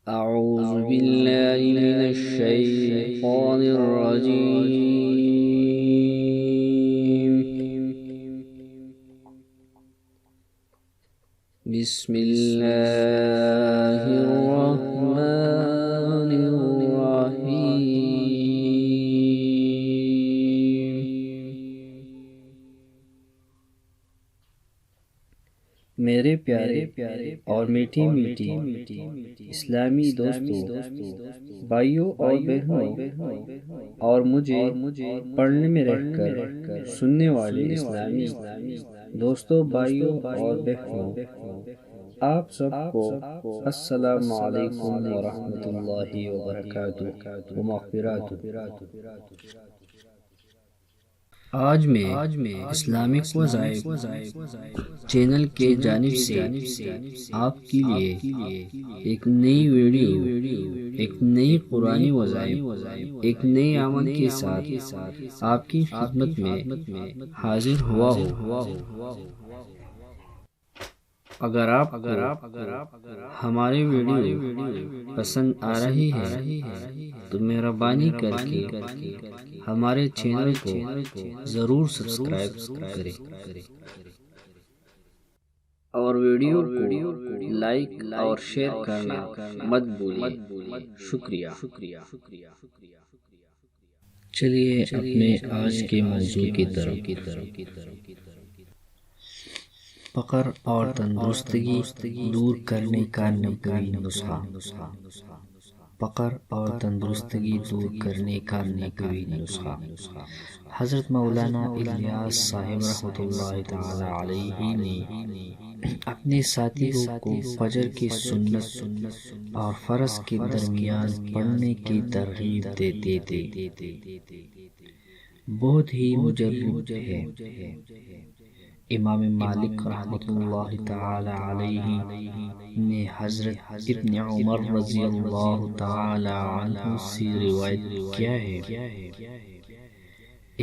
أعوذ بالله من الشيطان الرجيم. بسم الله الرحمن الرحيم. میرے پیارے اور میٹھی میٹھی اسلامی دوستوں، بھائیوں اور بہنوں، اور مجھے پڑھنے میں رہ کر سننے والے اسلامی دوستوں، بھائیوں اور بہنوں، آپ سب کو السلام علیکم ورحمۃ اللہ وبرکاتہ ومغفراتہ۔ آج میں اسلامک وظائف چینل کے جانب سے آپ کے لیے ایک نئی ویڈیو، ایک نئی قرآنی وظائف، ایک نئی عمل کے ساتھ آپ کی خدمت میں حاضر ہوا ہوں۔ اگر آپ ہمارے ویڈیو پسند آ رہی ہے تو مہربانی کر کے ہمارے چینل کو ضرور سبسکرائب کریں اور ویڈیو کو لائک اور شیئر کرنا مت بھولیں۔ شکریہ۔ چلیے اپنے آج کے موضوع کی طرف۔ فقر اور تندرستگی دور کرنے کا نبوی نسخہ۔ فقر اور تندرستگی دور کرنے کا نبوی نسخہ۔ حضرت مولانا الیاس صاحب رحمۃ اللہ تعالی علیہ نے اپنے ساتھیوں کو فجر کی سنت اور فرض کے درمیان پڑھنے کی ترغیب دیتے تھے۔ بہت ہی مجرب ہے۔ امام مالک رحمۃ اللہ تعالی علیہ نے حضرت ابن عمر رضی اللہ تعالی عنہ سے روایت کیا ہے،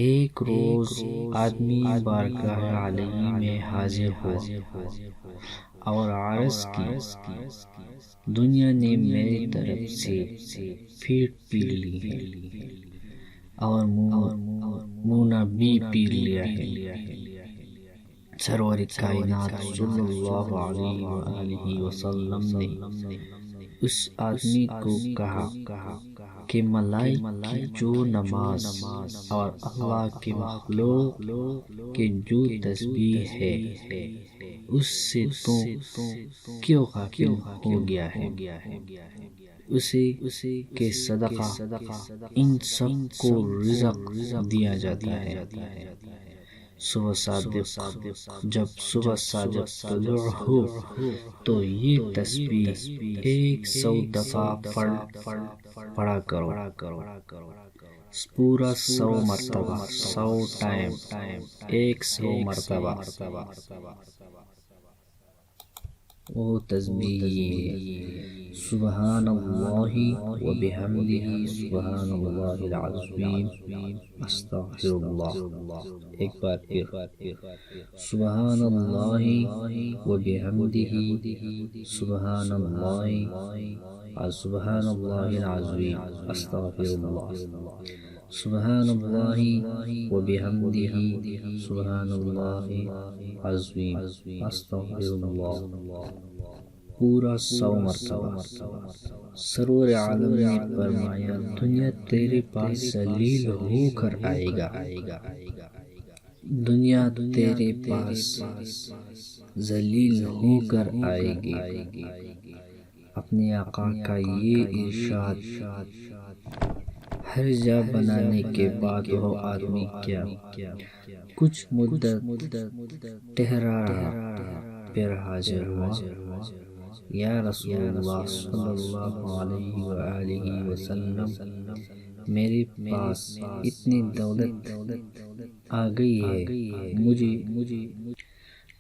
ایک روز آدمی بارگاہ علیہ میں حاضر ہوا اور عرض کی، دنیا نے میری طرف سے پھیٹ پی لی ہے اور مونہ بھی پی لیا ہے۔ سرور کائنات صلی اللہ علیہ وآلہ وسلم نے اس آدمی کو کہا کہ ملائک کی جو نماز اور اللہ کے مخلوق کے جو تسبیح ہے اس سے تو کیوں غافل ہو گیا ہے؟ اسے کے صدقہ ان سب کو رزق دیا جاتا ہے۔ صبح صادق طلوع ہو تو یہ تسبیح 100 دفعہ پڑھا کرو، پورا 100 مرتبہ، 100 ٹائم، 100 مرتبہ۔ وہ تسبیح سبحان اللہ وبحمدہ سبحان اللہ العظیم استغفر اللہ۔ ایک بار پھر سبحان اللہ وبحمدہ سبحان اللہ العظیم استغفر اللہ۔ سبحان اللہ وبحمدہ سبحان اللہ العظیم استغفر اللہ، پورا 100 مرتبہ۔ سرور عالم نے فرمایا، دنیا تیرے پاس ذلیل ہو کر آئے گا، دنیا تیرے پاس ذلیل ہو کر آئے گی۔ اپنے آقا کا یہ ارشاد ہر جا بنانے کے بعد وہ آدمی کیا کچھ مدت ٹھہرا رہا، پھر حاضر ہوا، یا رسول اللہ صلی اللہ علیہ وآلہ وسلم، میرے پاس اتنی دولت آ گئی ہے، مجھے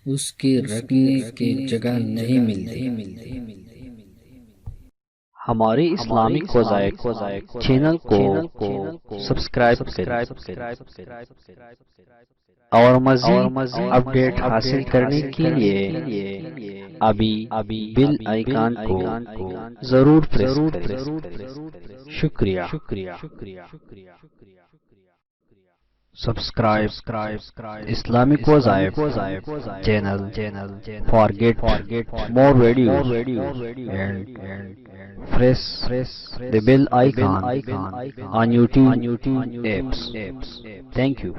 اس کے رکھنے کی جگہ نہیں ملتی۔ ہمارے اسلامک وظائف چینل کو سبسکرائب کریں۔ اور مزید اپڈیٹ حاصل کرنے کے لیے ابھی بیل آئیکن کو ضرور پریس کریں۔ شکریہ۔ سبسکرائب اسلامک وظائف channel for get more videos and press the bell icon on YouTube apps. Thank you.